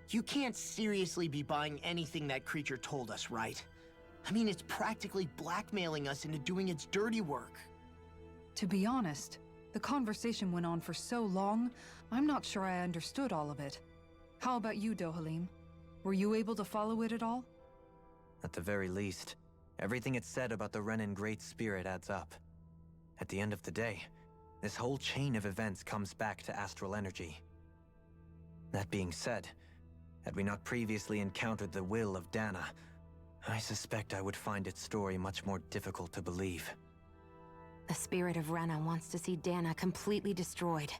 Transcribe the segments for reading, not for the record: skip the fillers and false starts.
You can't seriously be buying anything that creature told us, right? I mean, it's practically blackmailing us into doing its dirty work. To be honest, the conversation went on for so long, I'm not sure I understood all of it. How about you, Dohalim? Were you able to follow it at all? At the very least, everything it said about the Renan Great Spirit adds up. At the end of the day, this whole chain of events comes back to astral energy. That being said, had we not previously encountered the will of Dana, I suspect I would find its story much more difficult to believe. The spirit of Rena wants to see Dana completely destroyed.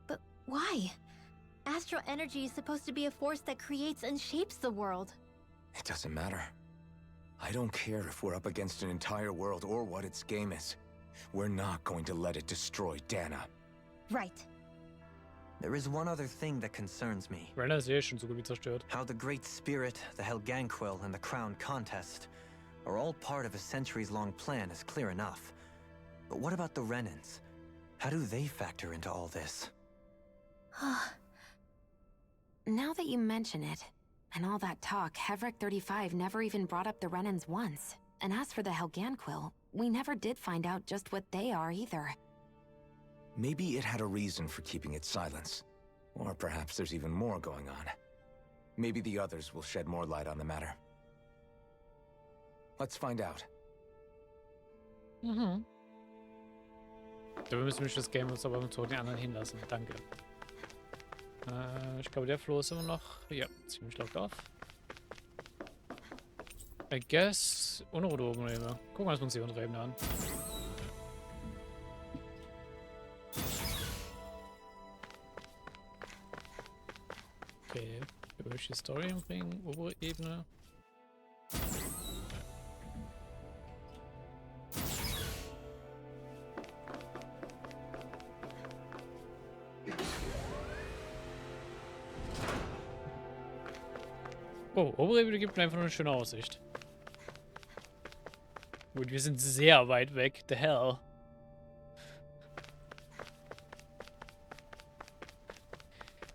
But why? Astral energy is supposed to be a force that creates and shapes the world. It doesn't matter. I don't care if we're up against an entire world or what its game is. We're not going to let it destroy Dana. Right. There is one other thing that concerns me. Rena ist schon so gut wie zerstört. How the Great Spirit, the Helganquil, and the Crown Contest are all part of a centuries-long plan is clear enough. But what about the Renans? How do they factor into all this? Now that you mention it, and all that talk, Hevric 35 never even brought up the Renans once. And as for the Helganquil, we never did find out just what they are either. Maybe it had a reason for keeping its silence. Or perhaps there's even more going on. Maybe the others will shed more light on the matter. Let's find out. Mhm. Da müssen wir das Game uns aber zu den anderen hinlassen. Danke. Ich glaube, der Floh ist immer noch, ja, ziemlich locked off. I guess, Unruhe oben rüber. Gucken wir uns die untere Ebene an. Okay, welche Story bringen? Obere Ebene. Oh, obere Ebene gibt mir einfach nur eine schöne Aussicht. Gut, wir sind sehr weit weg. The hell.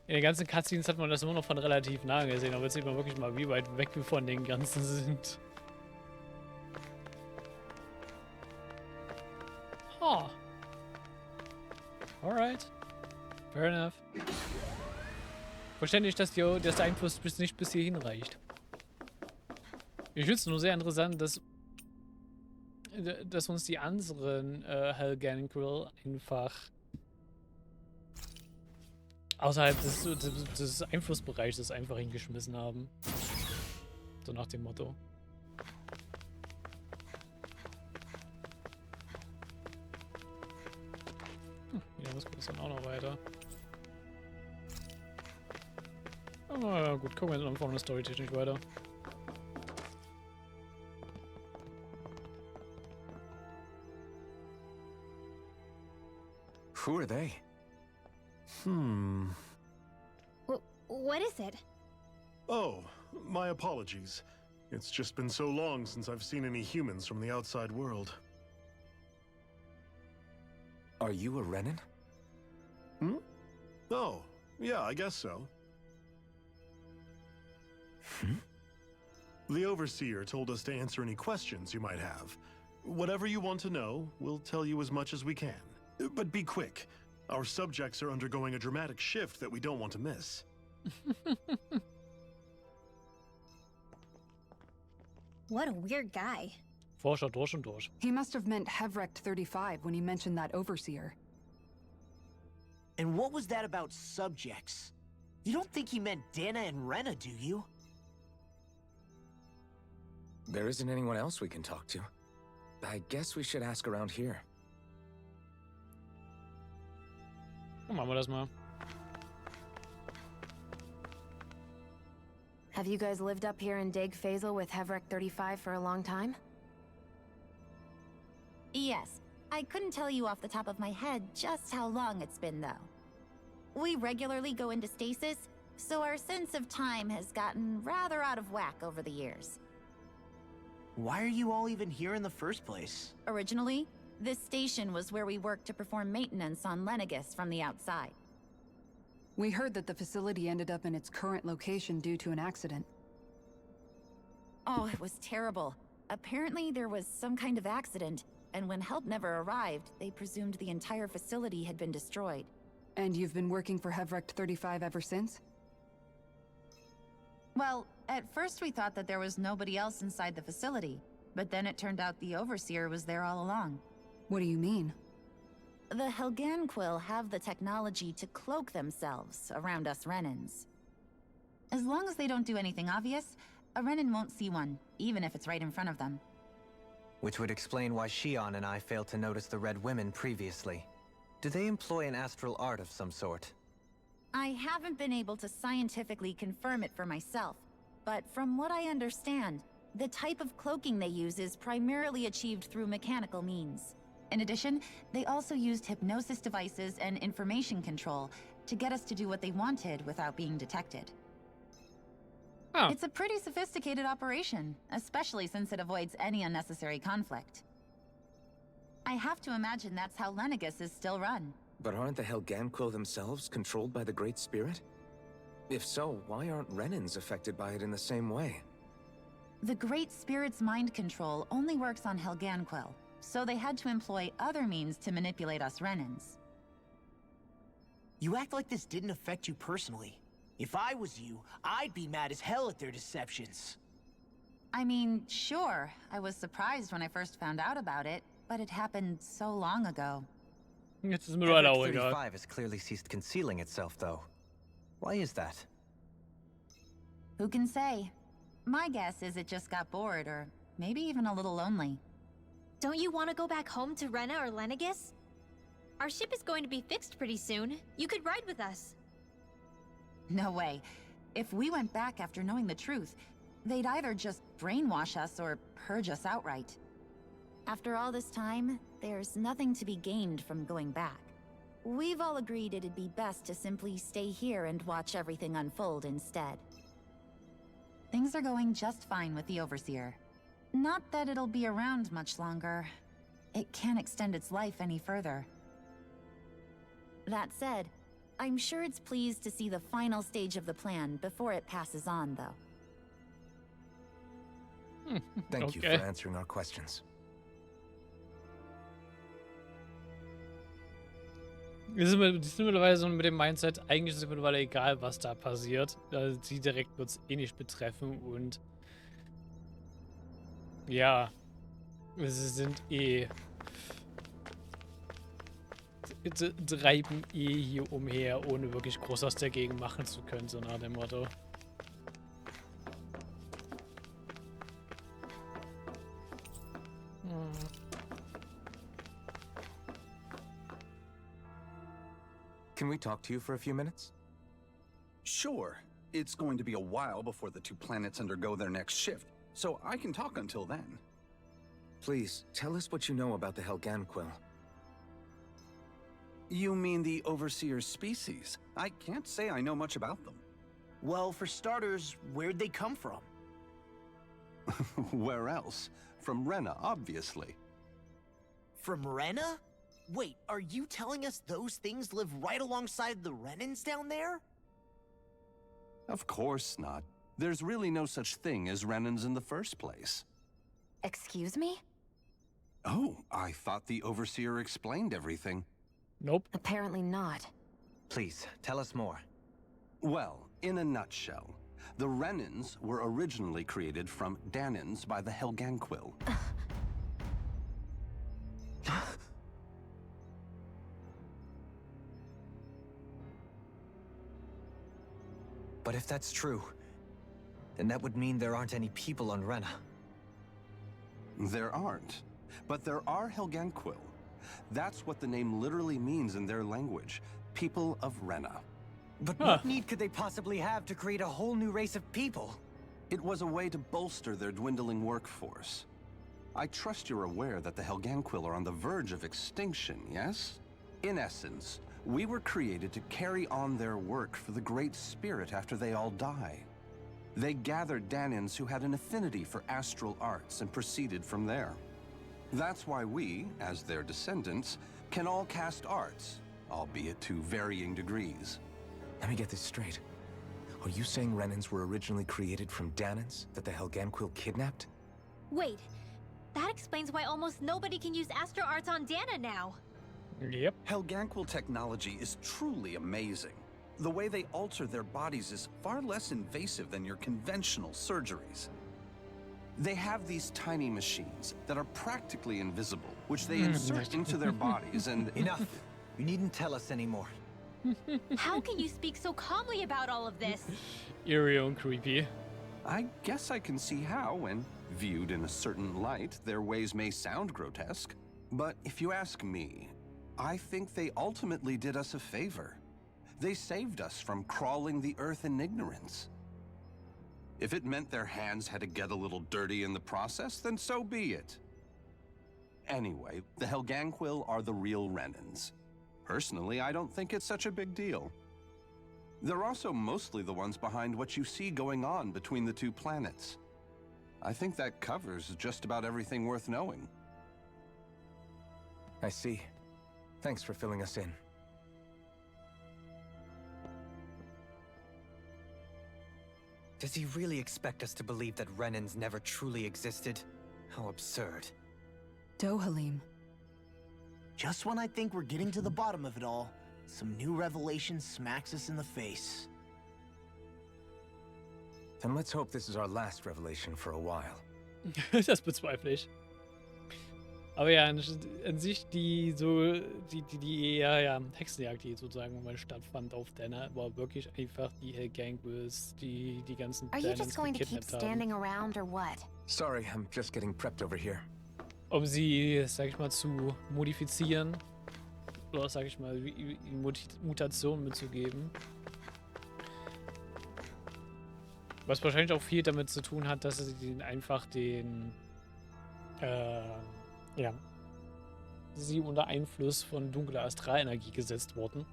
In den ganzen Cutscenes hat man das immer noch von relativ nah gesehen, aber jetzt sieht man wirklich mal, wie weit weg wir von den ganzen sind. Huh. Alright. Fair enough. Verständlich, dass der Einfluss nicht bis hierhin reicht. Ich finde es nur sehr interessant, dass uns die anderen Helganquil einfach außerhalb des Einflussbereichs einfach hingeschmissen haben. So nach dem Motto. Ja, das geht dann auch noch weiter. Aber gut, gucken wir dann vorne storytechnisch weiter. Who are they? What is it? Oh, my apologies. It's just been so long since I've seen any humans from the outside world. Are you a Renan? Oh, yeah, I guess so. The Overseer told us to answer any questions you might have. Whatever you want to know, we'll tell you as much as we can. But be quick. Our subjects are undergoing a dramatic shift that we don't want to miss. What a weird guy. Forscher durch und durch. He must have meant Hevric 35 when he mentioned that Overseer. And what was that about subjects? You don't think he meant Dana and Rena, do you? There isn't anyone else we can talk to. I guess we should ask around here. Dann machen wir das mal. Have you guys lived up here in Dag Faisal with Hevric 35 for a long time? Yes. I couldn't tell you off the top of my head just how long it's been, though. We regularly go into stasis, so our sense of time has gotten rather out of whack over the years. Why are you all even here in the first place? Originally, this station was where we worked to perform maintenance on Lenegus from the outside. We heard that the facility ended up in its current location due to an accident. Oh, it was terrible. Apparently there was some kind of accident, and when help never arrived, they presumed the entire facility had been destroyed. And you've been working for Hevrecht 35 ever since? Well, at first we thought that there was nobody else inside the facility, but then it turned out the Overseer was there all along. What do you mean? The Helganquill have the technology to cloak themselves around us Renans. As long as they don't do anything obvious, a Renan won't see one, even if it's right in front of them. Which would explain why Shion and I failed to notice the Red Women previously. Do they employ an astral art of some sort? I haven't been able to scientifically confirm it for myself, but from what I understand, the type of cloaking they use is primarily achieved through mechanical means. In addition, they also used hypnosis devices and information control to get us to do what they wanted without being detected. Oh. It's a pretty sophisticated operation, especially since it avoids any unnecessary conflict. I have to imagine that's how Lenegus is still run. But aren't the Helganquill themselves controlled by the Great Spirit? If so, why aren't Renans affected by it in the same way? The Great Spirit's mind control only works on Helganquill, so they had to employ other means to manipulate us Renans. You act like this didn't affect you personally. If I was you, I'd be mad as hell at their deceptions. I mean, sure, I was surprised when I first found out about it, but it happened so long ago. Jetzt ist mir leider auch Hevrecht egal. 35 has clearly ceased concealing itself, though. Why is that? Who can say? My guess is it just got bored, or maybe even a little lonely. Don't you want to go back home to Rena or Lenegus? Our ship is going to be fixed pretty soon. You could ride with us. No way. If we went back after knowing the truth, they'd either just brainwash us or purge us outright. After all this time, there's nothing to be gained from going back. We've all agreed it'd be best to simply stay here and watch everything unfold instead. Things are going just fine with the Overseer. Not that it'll be around much longer. It can't extend its life any further. That said, I'm sure it's pleased to see the final stage of the plan before it passes on, though. Thank you for answering our questions. Die sind mittlerweile so mit dem Mindset, eigentlich ist es mittlerweile egal, was da passiert. Sie direkt wird es eh nicht betreffen und ja, sie sind treiben hier umher, ohne wirklich groß was dagegen machen zu können, so nach dem Motto. Can we talk to you for a few minutes? Sure. It's going to be a while before the two planets undergo their next shift, so I can talk until then. Please, tell us what you know about the Helganquill. You mean the Overseer's species? I can't say I know much about them. Well, for starters, where'd they come from? Where else? From Rena, obviously. From Rena? Wait, are you telling us those things live right alongside the Renans down there? Of course not. There's really no such thing as Renans in the first place. Excuse me? Oh, I thought the Overseer explained everything. Nope. Apparently not. Please, tell us more. Well, in a nutshell, the Renans were originally created from Danans by the Helganquill. But if that's true, then that would mean there aren't any people on Rena. There aren't. But there are Helganquill. That's what the name literally means in their language. People of Rena. But what need could they possibly have to create a whole new race of people? It was a way to bolster their dwindling workforce. I trust you're aware that the Helganquill are on the verge of extinction, yes? In essence, we were created to carry on their work for the Great Spirit after they all die. They gathered Danans who had an affinity for astral arts and proceeded from there. That's why we, as their descendants, can all cast arts, albeit to varying degrees. Let me get this straight. Are you saying Renans were originally created from Danans that the Helganquil kidnapped? Wait, that explains why almost nobody can use Astro Arts on Dana now. Yep. Helganquil technology is truly amazing. The way they alter their bodies is far less invasive than your conventional surgeries. They have these tiny machines that are practically invisible, which they insert into their bodies and... Enough! You needn't tell us anymore. How can you speak so calmly about all of this? Eerie and creepy. I guess I can see how, when viewed in a certain light, their ways may sound grotesque. But if you ask me, I think they ultimately did us a favor. They saved us from crawling the earth in ignorance. If it meant their hands had to get a little dirty in the process, then so be it. Anyway, the Helganquil are the real Renans. Personally, I don't think it's such a big deal. They're also mostly the ones behind what you see going on between the two planets. I think that covers just about everything worth knowing. I see. Thanks for filling us in. Does he really expect us to believe that Renans never truly existed? How absurd. Dohalim. Just when I think we're getting to the bottom of it all, some new revelation smacks us in the face. Then let's hope this is our last revelation for a while. Das bezweifle ich. Aber ja, an sich die Hexenjagd, die sozusagen mal stattfand auf Dana, war wirklich einfach die Helganquils, die ganzen Are you Danans just going to keep gekidnappt haben. standing around or what? Sorry, I'm just getting prepped over here. Um sie, sag ich mal, zu modifizieren. Oder sag ich mal, Mutationen mitzugeben. Was wahrscheinlich auch viel damit zu tun hat, dass sie einfach sie unter Einfluss von dunkler Astralenergie gesetzt wurden.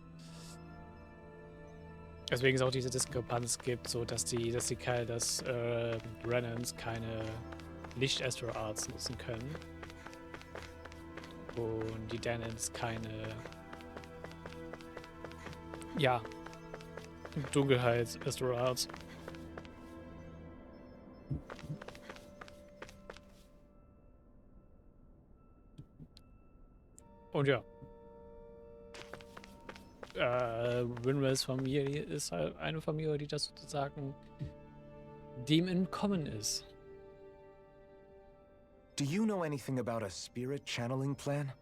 Deswegen es auch diese Diskrepanz gibt, so dass Renans keine Licht-Astro Arts nutzen können. Und die Danans keine Dunkelheit-Astro Arts. Und ja. Winwells Familie ist halt eine Familie, die das sozusagen dem entkommen ist. Do you know anything about a spirit channeling plan?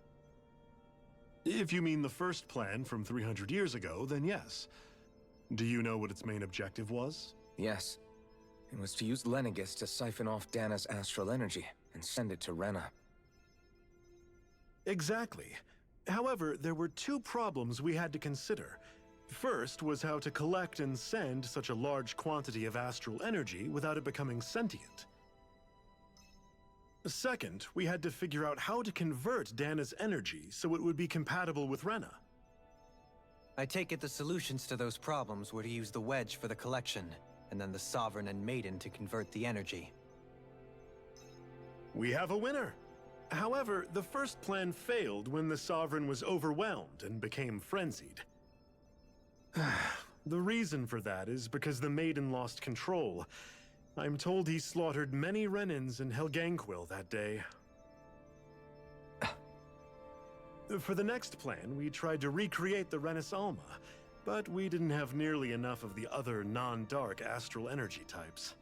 If you mean the first plan from 300 years ago, then yes. Do you know what its main objective was? Yes. It was to use Lenegis to siphon off Dana's astral energy and send it to Rena. Exactly. However, there were two problems we had to consider. First was how to collect and send such a large quantity of astral energy without it becoming sentient. Second, we had to figure out how to convert Dana's energy so it would be compatible with Rena. I take it the solutions to those problems were to use the wedge for the collection, and then the Sovereign and Maiden to convert the energy. We have a winner. However, the first plan failed when the Sovereign was overwhelmed and became frenzied. The reason for that is because the Maiden lost control. I'm told he slaughtered many Renans in Helganquil that day. For the next plan, we tried to recreate the Renis Alma, but we didn't have nearly enough of the other non-dark astral energy types.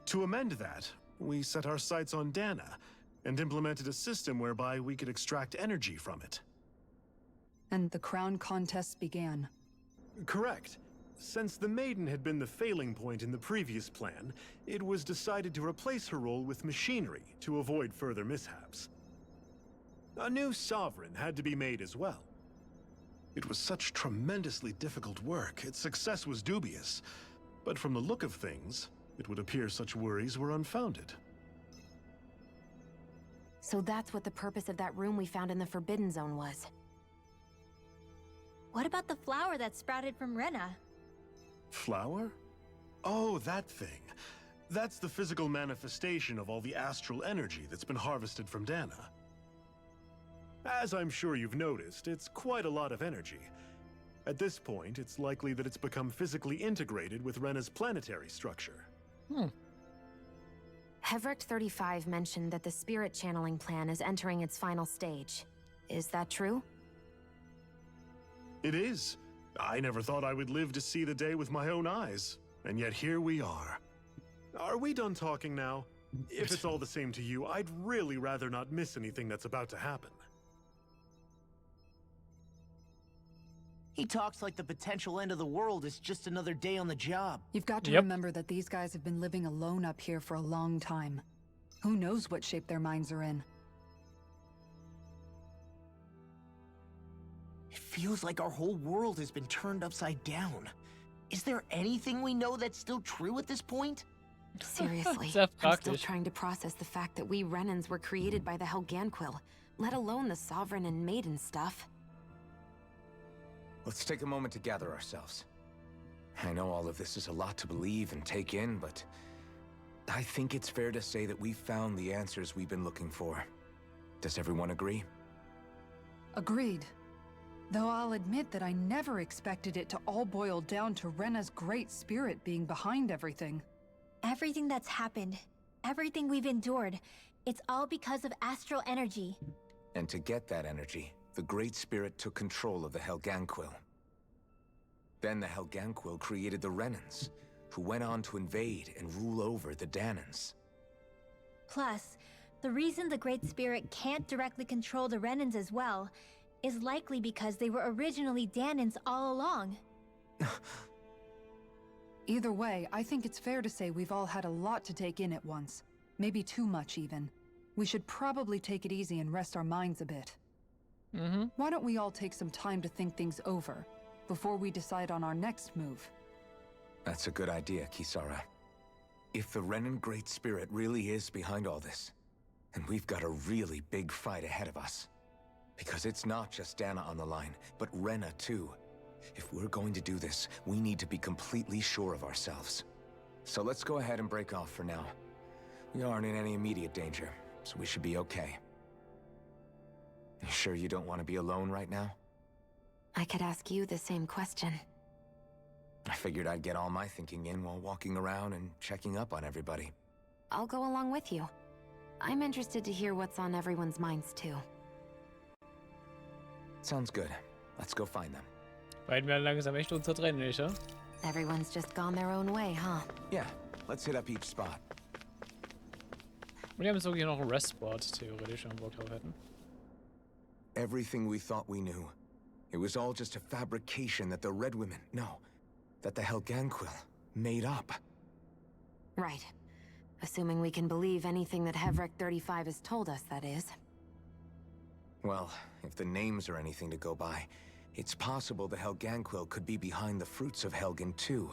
To amend that, we set our sights on Dana, and implemented a system whereby we could extract energy from it. And the crown contests began. Correct. Since the Maiden had been the failing point in the previous plan, it was decided to replace her role with machinery to avoid further mishaps. A new Sovereign had to be made as well. It was such tremendously difficult work, its success was dubious. But from the look of things, it would appear such worries were unfounded. So that's what the purpose of that room we found in the Forbidden Zone was. What about the flower that sprouted from Rena? Flower? Oh, that thing. That's the physical manifestation of all the astral energy that's been harvested from Dana. As I'm sure you've noticed, it's quite a lot of energy. At this point, it's likely that it's become physically integrated with Rena's planetary structure. Hevric 35 mentioned that the spirit channeling plan is entering its final stage. Is that true? It is. I never thought I would live to see the day with my own eyes. And yet here we are. Are we done talking now? If it's all the same to you, I'd really rather not miss anything that's about to happen. He talks like the potential end of the world is just another day on the job. You've got to Yep. remember that these guys have been living alone up here for a long time. Who knows what shape their minds are in? It feels like our whole world has been turned upside down. Is there anything we know that's still true at this point? Seriously, Sehr I'm still praktisch. trying to process the fact that we Renans were created by the Helganquil, let alone the Sovereign and Maiden stuff. Let's take a moment to gather ourselves. I know all of this is a lot to believe and take in, but I think it's fair to say that we've found the answers we've been looking for. Does everyone agree? Agreed. Though I'll admit that I never expected it to all boil down to Rena's great spirit being behind everything. Everything that's happened, everything we've endured, it's all because of astral energy. And to get that energy, the Great Spirit took control of the Helganquil. Then the Helganquil created the Renans, who went on to invade and rule over the Danans. Plus, the reason the Great Spirit can't directly control the Renans as well is likely because they were originally Danans all along. Either way, I think it's fair to say we've all had a lot to take in at once. Maybe too much, even. We should probably take it easy and rest our minds a bit. Why don't we all take some time to think things over before we decide on our next move? That's a good idea, Kisara. If the Renan Great Spirit really is behind all this, then we've got a really big fight ahead of us. Because it's not just Dana on the line, but Rena too. If we're going to do this, we need to be completely sure of ourselves. So let's go ahead and break off for now. We aren't in any immediate danger, so we should be okay. You sure you don't want to be alone right now? I could ask you the same question. I figured I'd get all my thinking in while walking around and checking up on everybody. I'll go along with you. I'm interested to hear what's on everyone's minds too. Sounds good. Let's go find them. Beiden werden langsam echt unzertrennlich, ja? Everyone's just gone their own way, huh? Yeah, let's hit up each spot. Und die haben jetzt wirklich noch einen Rest-Spot, theoretisch, wenn wir Bock drauf hätten. Everything we thought we knew. It was all just a fabrication that the Red Women, that the Helganquil made up. Right. Assuming we can believe anything that Hevric 35 has told us, that is. Well, if the names are anything to go by, it's possible the Helganquil could be behind the fruits of Helgen too.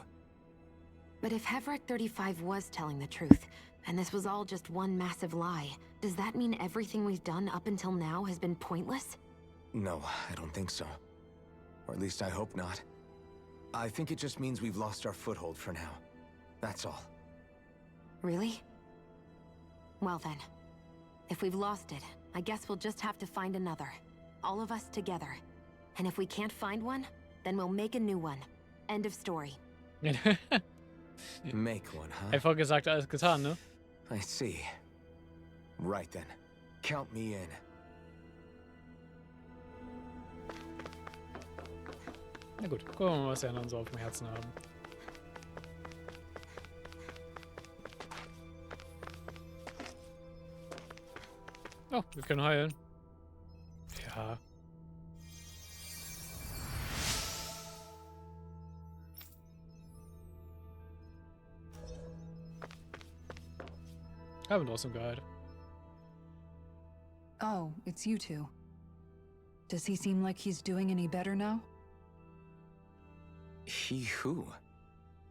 But if Hevric 35 was telling the truth, and this was all just one massive lie, does that mean everything we've done up until now has been pointless? No, I don't think so. Or at least I hope not. I think it just means we've lost our foothold for now. That's all. Really? Well then, if we've lost it, I guess we'll just have to find another. All of us together. And if we can't find one, then we'll make a new one. End of story. Make one, huh? Einfach gesagt, alles getan, ne? I see. Right then. Count me in. Na gut, gucken wir mal, was die anderen so auf dem Herzen haben. Oh, wir können heilen. Ja. Haben trotzdem geheilt. Oh, it's you two. Does he seem like he's doing any better now? He who?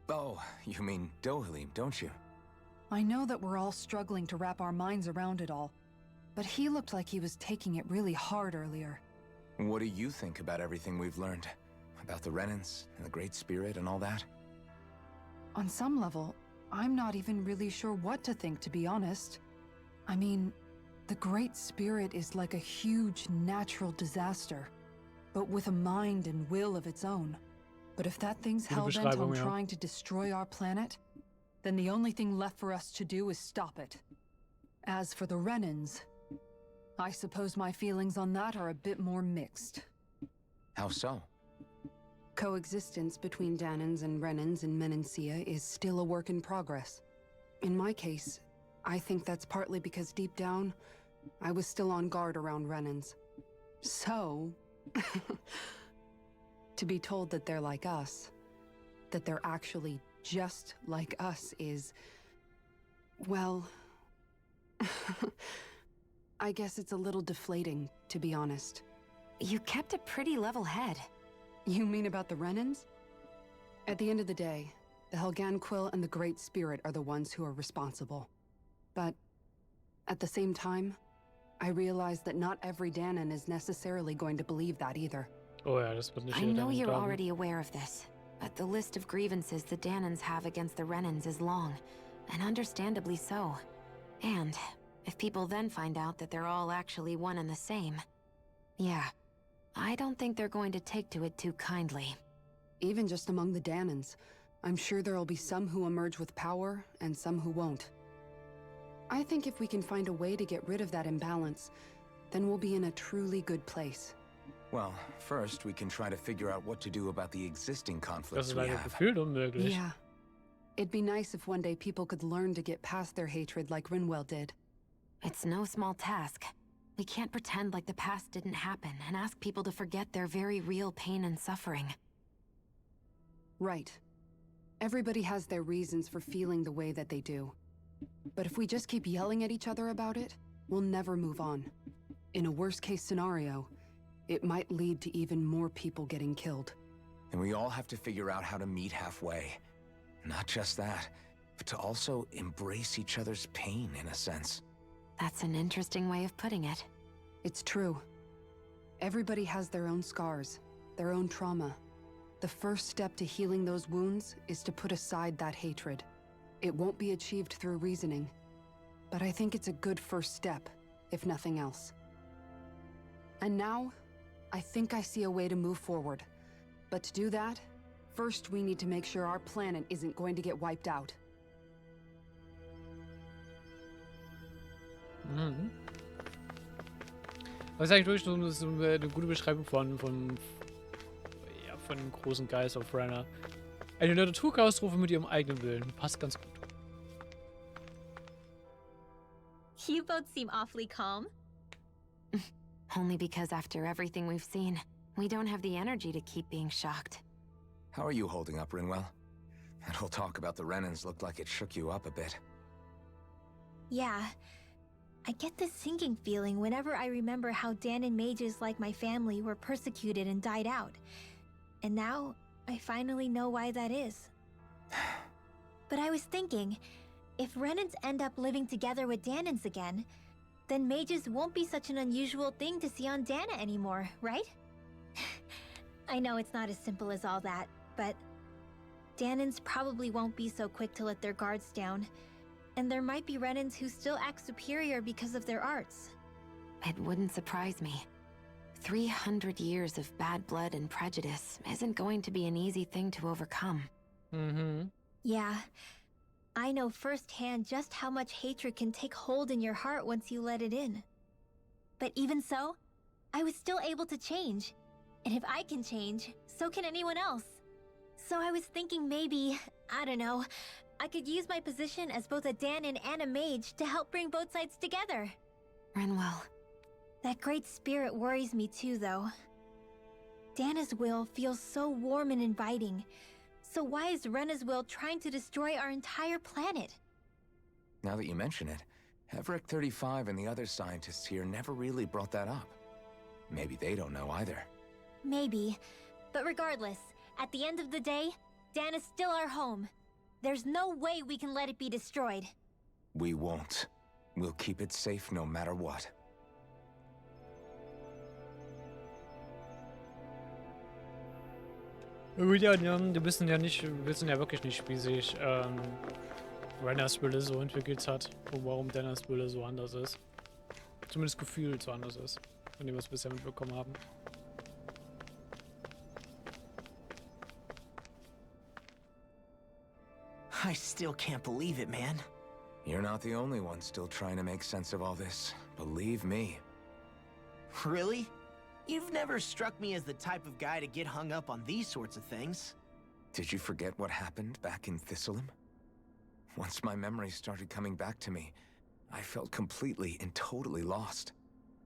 Oh, you mean Dohalim, don't you? I know that we're all struggling to wrap our minds around it all, but he looked like he was taking it really hard earlier. What do you think about everything we've learned? About the Renans and the Great Spirit and all that? On some level, I'm not even really sure what to think, to be honest. I mean, the Great Spirit is like a huge natural disaster. but with a mind and will of its own. But if that thing's hell-bent on trying to destroy our planet, then the only thing left for us to do is stop it. As for the Renans, I suppose my feelings on that are a bit more mixed. How so? Coexistence between Danans and Renans in Menancia is still a work in progress. In my case, I think that's partly because deep down, I was still on guard around Renans. So, to be told that they're like us, that they're actually just like us is, well, I guess it's a little deflating, to be honest. You kept a pretty level head. You mean about the Renans? At the end of the day, the Helganquil and the Great Spirit are the ones who are responsible. But at the same time, I realize that not every Danan is necessarily going to believe that either. Oh ja, das wird nicht I jeder know you're glauben. already aware of this, but the list of grievances the Danans have against the Renans is long, and understandably so. And if people then find out that they're all actually one and the same, yeah, I don't think they're going to take to it too kindly. Even just among the Danans, I'm sure there'll be some who emerge with power and some who won't. I think if we can find a way to get rid of that imbalance, then we'll be in a truly good place. Well, first we can try to figure out what to do about the existing Das conflicts ist we leider have. gefühlt unmöglich. Yeah. It'd be nice if one day people could learn to get past their hatred like Rinwell did. It's no small task. We can't pretend like the past didn't happen and ask people to forget their very real pain and suffering. Right. Everybody has their reasons for feeling the way that they do. But if we just keep yelling at each other about it, we'll never move on. In a worst-case scenario, it might lead to even more people getting killed. And we all have to figure out how to meet halfway. Not just that, but to also embrace each other's pain in a sense. That's an interesting way of putting it. It's true. Everybody has their own scars, their own trauma. The first step to healing those wounds is to put aside that hatred. It won't be achieved through reasoning, but I think it's a good first step, if nothing else. And now, I think I see a way to move forward. But to do that, first we need to make sure our planet isn't going to get wiped out. Mhm. Das ist eigentlich wirklich so eine gute Beschreibung von dem großen Geist auf Renner. Eine Naturkatastrophe mit ihrem eigenen Willen. Passt ganz gut. You both seem awfully calm. Only because after everything we've seen, we don't have the energy to keep being shocked. How are you holding up, Rinwell? That whole talk about the Renans looked like it shook you up a bit. Yeah. I get this sinking feeling whenever I remember how Danan mages like my family were persecuted and died out. And now, I finally know why that is. But I was thinking, if Renans end up living together with Danans again, then mages won't be such an unusual thing to see on Dana anymore, right? I know it's not as simple as all that, but Danans probably won't be so quick to let their guards down. And there might be Renans who still act superior because of their arts. It wouldn't surprise me. 300 years of bad blood and prejudice isn't going to be an easy thing to overcome. Mhm. Yeah. I know firsthand just how much hatred can take hold in your heart once you let it in. But even so, I was still able to change. And if I can change, so can anyone else. So I was thinking maybe, I don't know, I could use my position as both a Danan and a mage to help bring both sides together. Rinwell. That great spirit worries me too, though. Dana's will feels so warm and inviting. So why is Rena's will trying to destroy our entire planet? Now that you mention it, Heverick 35 and the other scientists here never really brought that up. Maybe they don't know either. Maybe. But regardless, at the end of the day, Dana's still our home. There's no way we can let it be destroyed. We won't. We'll keep it safe no matter what. Gut, ja, wir wissen ja wirklich nicht, wie sich Renners Wille so entwickelt hat und warum Danas Wille so anders ist. Zumindest gefühlt so anders ist, von dem wir es bisher mitbekommen haben. I still can't believe it, man. You're not the only one still trying to make sense of all this. Believe me. Really? You've never struck me as the type of guy to get hung up on these sorts of things. Did you forget what happened back in Thistleum? Once my memory started coming back to me, I felt completely and totally lost.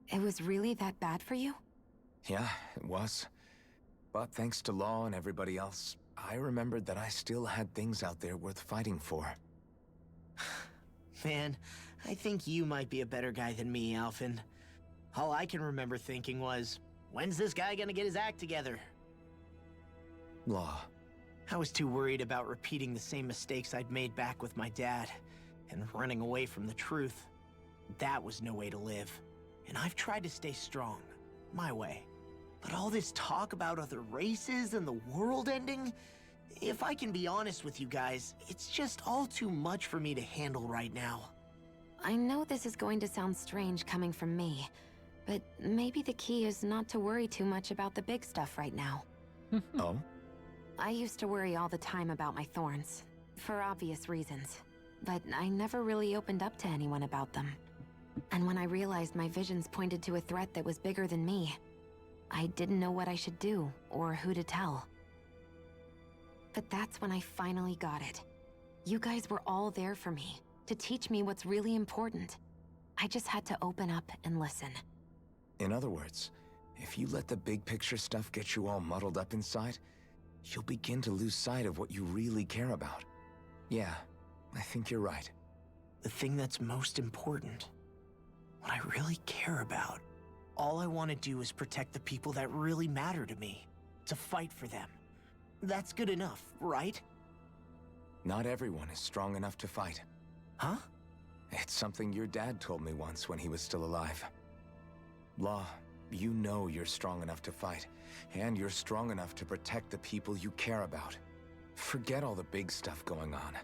It was really that bad for you? Yeah, it was. But thanks to Law and everybody else, I remembered that I still had things out there worth fighting for. Man, I think you might be a better guy than me, Alphen. All I can remember thinking was, when's this guy gonna get his act together? Law. I was too worried about repeating the same mistakes I'd made back with my dad, and running away from the truth. That was no way to live. And I've tried to stay strong, my way. But all this talk about other races and the world ending, if I can be honest with you guys, it's just all too much for me to handle right now. I know this is going to sound strange coming from me, but maybe the key is not to worry too much about the big stuff right now. Oh? I used to worry all the time about my thorns, for obvious reasons, but I never really opened up to anyone about them. And when I realized my visions pointed to a threat that was bigger than me, I didn't know what I should do, or who to tell. But that's when I finally got it. You guys were all there for me, to teach me what's really important. I just had to open up and listen. In other words, if you let the big picture stuff get you all muddled up inside, you'll begin to lose sight of what you really care about. Yeah, I think you're right. The thing that's most important, what I really care about, all I want to do is protect the people that really matter to me, to fight for them. That's good enough, right? Not everyone is strong enough to fight. Huh? It's something your dad told me once when he was still alive. Law, you know you're strong enough to fight, and you're strong enough to protect the people you care about. Forget all the big stuff going on.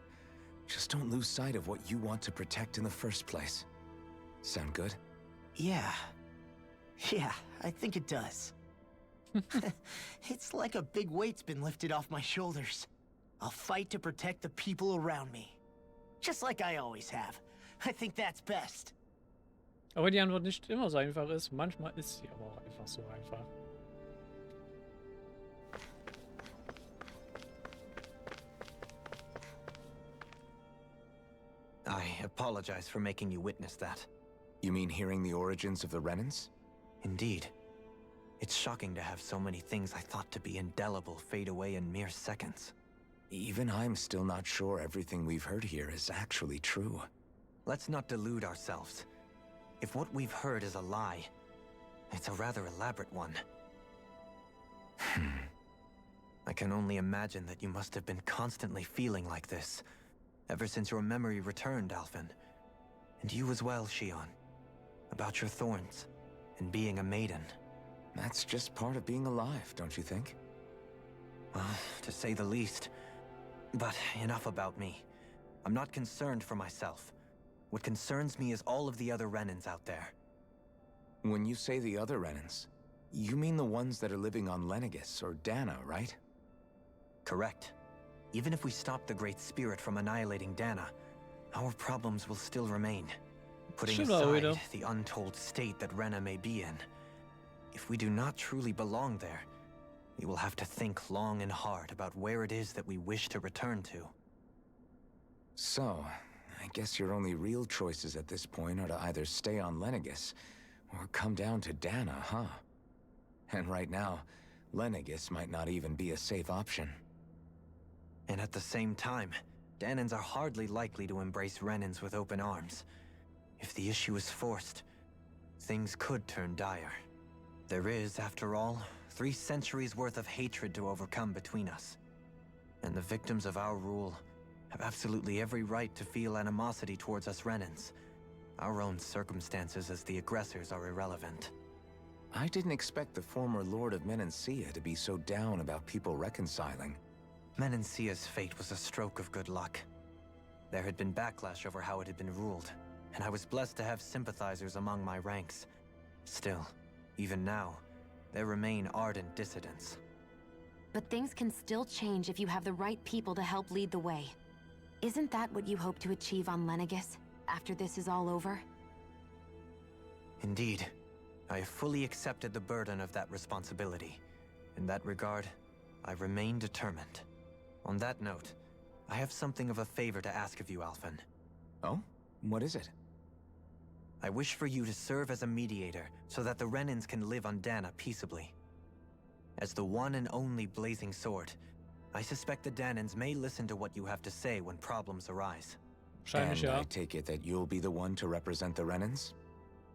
Just don't lose sight of what you want to protect in the first place. Sound good? Yeah, I think it does. It's like a big weight's been lifted off my shoulders. I'll fight to protect the people around me. Just like I always have. I think that's best. Aber die Antwort nicht immer so einfach ist. Manchmal ist sie aber auch einfach so einfach. I apologize for making you witness that. You mean hearing the origins of the Renans? Indeed. It's shocking to have so many things I thought to be indelible fade away in mere seconds. Even I'm still not sure everything we've heard here is actually true. Let's not delude ourselves. If what we've heard is a lie, it's a rather elaborate one. I can only imagine that you must have been constantly feeling like this, ever since your memory returned, Alphen. And you as well, Shion. About your thorns, and being a maiden. That's just part of being alive, don't you think? Well, to say the least. But enough about me. I'm not concerned for myself. What concerns me is all of the other Renans out there. When you say the other Renans, you mean the ones that are living on Lenegis or Dana, right? Correct. Even if we stop the Great Spirit from annihilating Dana, our problems will still remain. Putting aside the untold state that Rena may be in, if we do not truly belong there, we will have to think long and hard about where it is that we wish to return to. So, I guess your only real choices at this point are to either stay on Lenegis or come down to Dana, huh? And right now, Lenegis might not even be a safe option. And at the same time, Danans are hardly likely to embrace Renans with open arms. If the issue is forced, things could turn dire. There is, after all, 3 centuries worth of hatred to overcome between us. And the victims of our rule have absolutely every right to feel animosity towards us Renans. Our own circumstances as the aggressors are irrelevant. I didn't expect the former Lord of Menancia to be so down about people reconciling. Menancia's fate was a stroke of good luck. There had been backlash over how it had been ruled, and I was blessed to have sympathizers among my ranks. Still, even now, there remain ardent dissidents. But things can still change if you have the right people to help lead the way. Isn't that what you hope to achieve on Lenegis, after this is all over? Indeed. I have fully accepted the burden of that responsibility. In that regard, I remain determined. On that note, I have something of a favor to ask of you, Alphen. Oh? What is it? I wish for you to serve as a mediator so that the Renans can live on Dana peaceably. As the one and only blazing sword, I suspect the Danans may listen to what you have to say when problems arise. And I take it that you'll be the one to represent the Renans?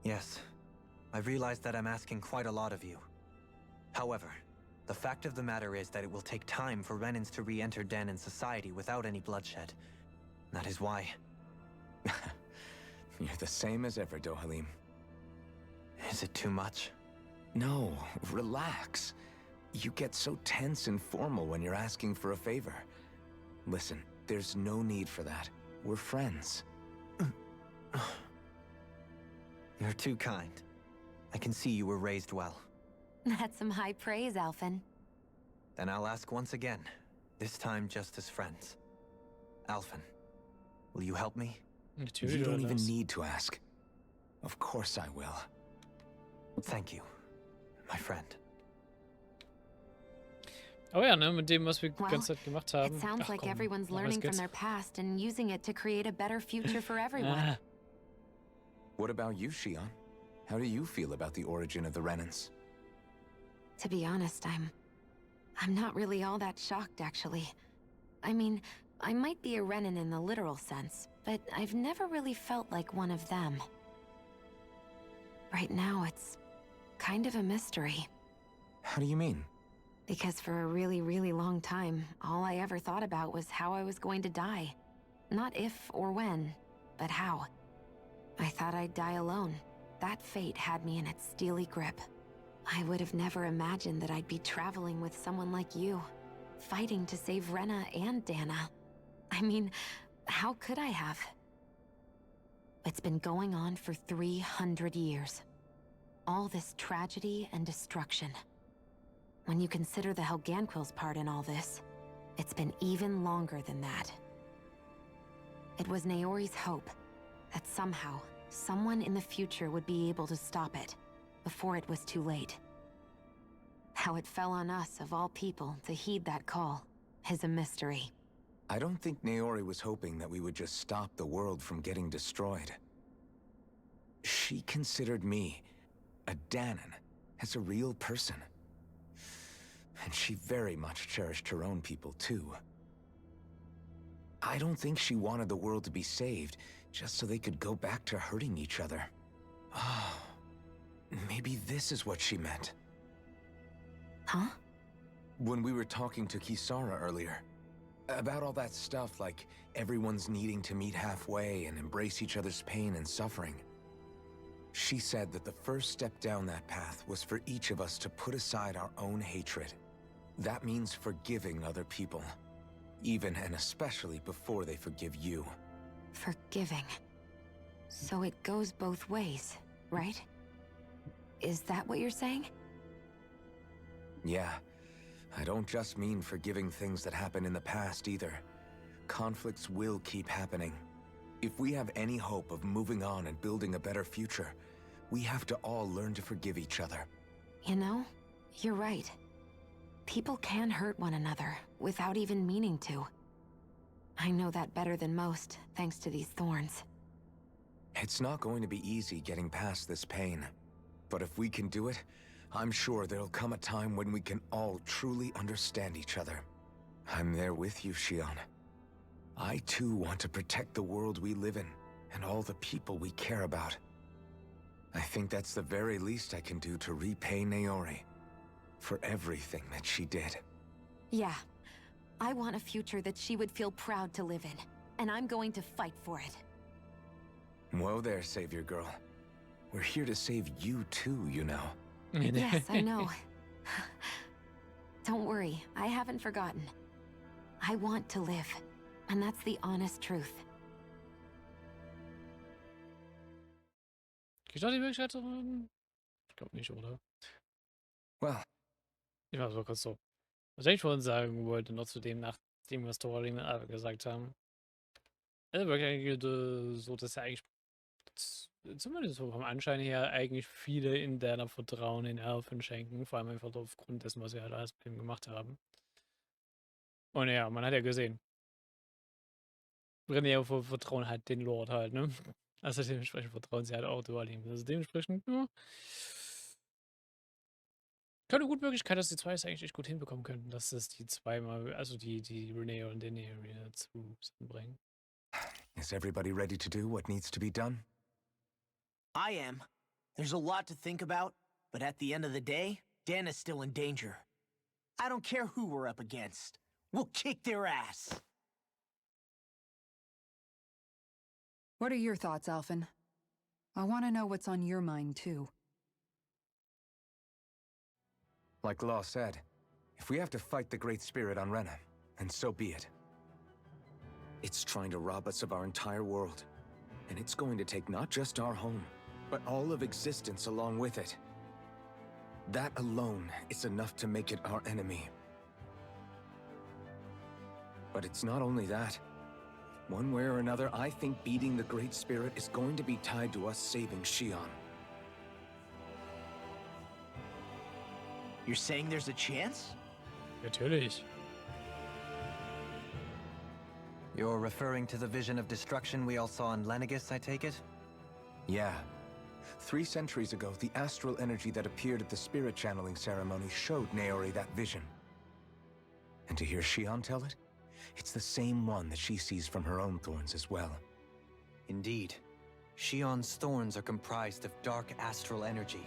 Yes. I realize that I'm asking quite a lot of you. However, the fact of the matter is that it will take time for Renans to re-enter Danan society without any bloodshed. That is why... You're the same as ever, Dohalim. Is it too much? No, relax. You get so tense and formal when you're asking for a favor. Listen, there's no need for that. We're friends. You're too kind. I can see you were raised well. That's some high praise, Alphen. Then I'll ask once again, this time just as friends. Alphen, will you help me? You don't even need to ask. Of course I will. Thank you, my friend. Oh ja, ne, mit dem, was wir die ganze Zeit gemacht haben. It sounds like everyone's learning from their past and using it to create a better future for everyone. What about you, Shion? How do you feel about the origin of the Renans? To be honest, I'm not really all that shocked, actually. I mean, I might be a Renan in the literal sense, but I've never really felt like one of them. Right now, it's kind of a mystery. How do you mean? Because for a really, really long time, all I ever thought about was how I was going to die. Not if or when, but how. I thought I'd die alone. That fate had me in its steely grip. I would have never imagined that I'd be traveling with someone like you, fighting to save Rena and Dana. I mean, how could I have? It's been going on for 300 years. All this tragedy and destruction. When you consider the Helganquil's part in all this, it's been even longer than that. It was Naori's hope that somehow, someone in the future would be able to stop it, before it was too late. How it fell on us, of all people, to heed that call, is a mystery. I don't think Naori was hoping that we would just stop the world from getting destroyed. She considered me, a Danan, as a real person. And she very much cherished her own people, too. I don't think she wanted the world to be saved, just so they could go back to hurting each other. Oh, maybe this is what she meant. Huh? When we were talking to Kisara earlier, about all that stuff like everyone's needing to meet halfway and embrace each other's pain and suffering. She said that the first step down that path was for each of us to put aside our own hatred. That means forgiving other people, even and especially before they forgive you. Forgiving. So it goes both ways, right? Is that what you're saying? Yeah. I don't just mean forgiving things that happened in the past either. Conflicts will keep happening. If we have any hope of moving on and building a better future, we have to all learn to forgive each other. You know, you're right. People can hurt one another without even meaning to. I know that better than most, thanks to these thorns. It's not going to be easy getting past this pain. But if we can do it, I'm sure there'll come a time when we can all truly understand each other. I'm there with you, Shion. I too want to protect the world we live in, and all the people we care about. I think that's the very least I can do to repay Naori for everything that she did. Yeah. I want a future that she would feel proud to live in, and I'm going to fight for it. Whoa there, Savior Girl. We're here to save you too, you know. Yes, I know. Don't worry, I haven't forgotten. I want to live, and that's the honest truth. Gibt es die Möglichkeit zu reden? Ich glaube nicht, oder? Well. Ich war so kurz so. Was ich vorhin sagen wollte, noch zu dem, nachdem wir Story mit Aber gesagt haben. Also wirklich so, dass ja eigentlich, zumindest so vom Anschein her, eigentlich viele in der Vertrauen in Elfen schenken. Vor allem einfach aufgrund dessen, was wir halt alles mit ihm gemacht haben. Und ja, man hat ja gesehen. René vertrauen halt den Lord halt, ne? Also dementsprechend vertrauen sie halt auch Dualim. Also dementsprechend, ja. Keine gute Möglichkeit, dass die zwei es eigentlich echt gut hinbekommen könnten, dass es die zweimal, also die René und den wieder zusammenbringen. Is everybody ready to do what needs to be done? I am. There's a lot to think about, but at the end of the day, Dan is still in danger. I don't care who we're up against. We'll kick their ass. What are your thoughts, Alphen? I want to know what's on your mind, too. Like Law said, if we have to fight the Great Spirit on Rena, then so be it. It's trying to rob us of our entire world. And it's going to take not just our home, but all of existence along with it. That alone is enough to make it our enemy. But it's not only that. One way or another, I think beating the Great Spirit is going to be tied to us saving Xion. You're saying there's a chance? Natürlich. You're referring to the vision of destruction we all saw in Lenegis, I take it? Yeah. 3 centuries ago, the astral energy that appeared at the spirit channeling ceremony showed Naori that vision. And to hear Xion tell it, it's the same one that she sees from her own thorns as well. Indeed. Xion's thorns are comprised of dark astral energy,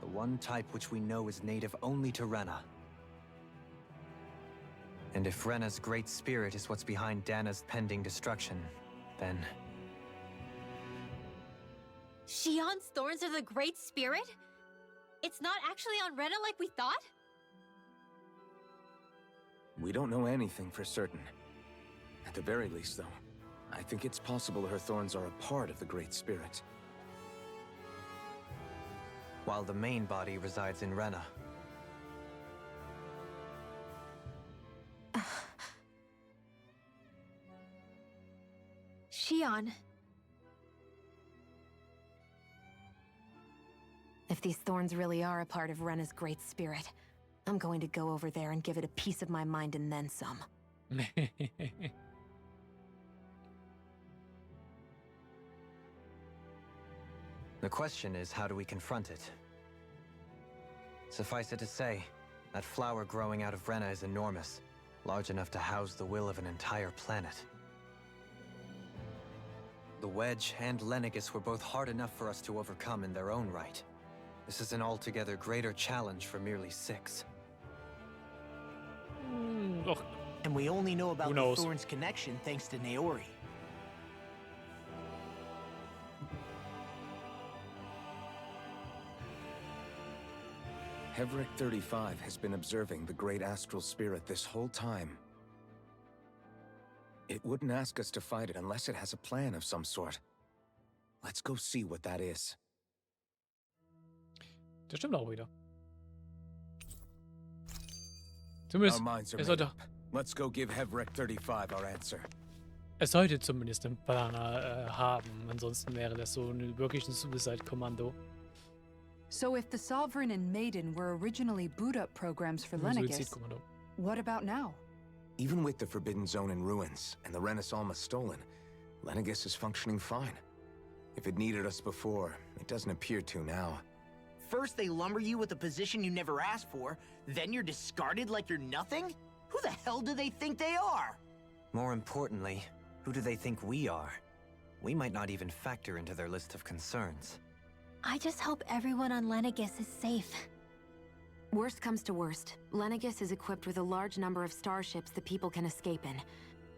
the one type which we know is native only to Rena. And if Rena's great spirit is what's behind Dana's pending destruction, then... Xion's thorns are the Great Spirit? It's not actually on Rena like we thought? We don't know anything for certain. At the very least, though, I think it's possible her thorns are a part of the Great Spirit. While the main body resides in Rena. Xion. If these thorns really are a part of Rena's Great Spirit, I'm going to go over there and give it a piece of my mind and then some. The question is, how do we confront it? Suffice it to say, that flower growing out of Rena is enormous, large enough to house the will of an entire planet. The Wedge and Lenegis were both hard enough for us to overcome in their own right. This is an altogether greater challenge for merely 6. Doch. And we only know about Who the knows? Thorns connection thanks to Naori. Hevric 35 has been observing the Great Astral Spirit this whole time. It wouldn't ask us to fight it unless it has a plan of some sort. Let's go see what that is. Das stimmt auch wieder. Our Zumindest, minds are es made sollte, up. Let's go give Hevric 35 our answer. es sollte zumindest einen Planer haben. Ansonsten wäre das so wirklich ein Suicide-Kommando. So if the Sovereign and Maiden were originally boot-up programs for Ein Lenegis, Suizidkommando. what about now? Even with the Forbidden Zone in ruins and the Renis Alma stolen, Lenegis is functioning fine. If it needed us before, it doesn't appear to now. First they lumber you with a position you never asked for, then you're discarded like you're nothing? Who the hell do they think they are? More importantly, who do they think we are? We might not even factor into their list of concerns. I just hope everyone on Lenegis is safe. Worst comes to worst, Lenegis is equipped with a large number of starships the people can escape in.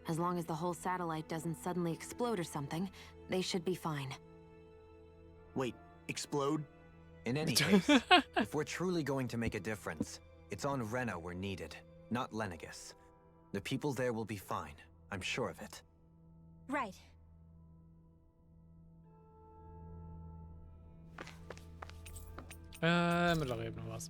As long as the whole satellite doesn't suddenly explode or something, they should be fine. Wait, explode? In any case, if we're truly going to make a difference, it's on Rena we're needed, not Lenegis. The people there will be fine, I'm sure of it. Right. Mittlerweile noch was.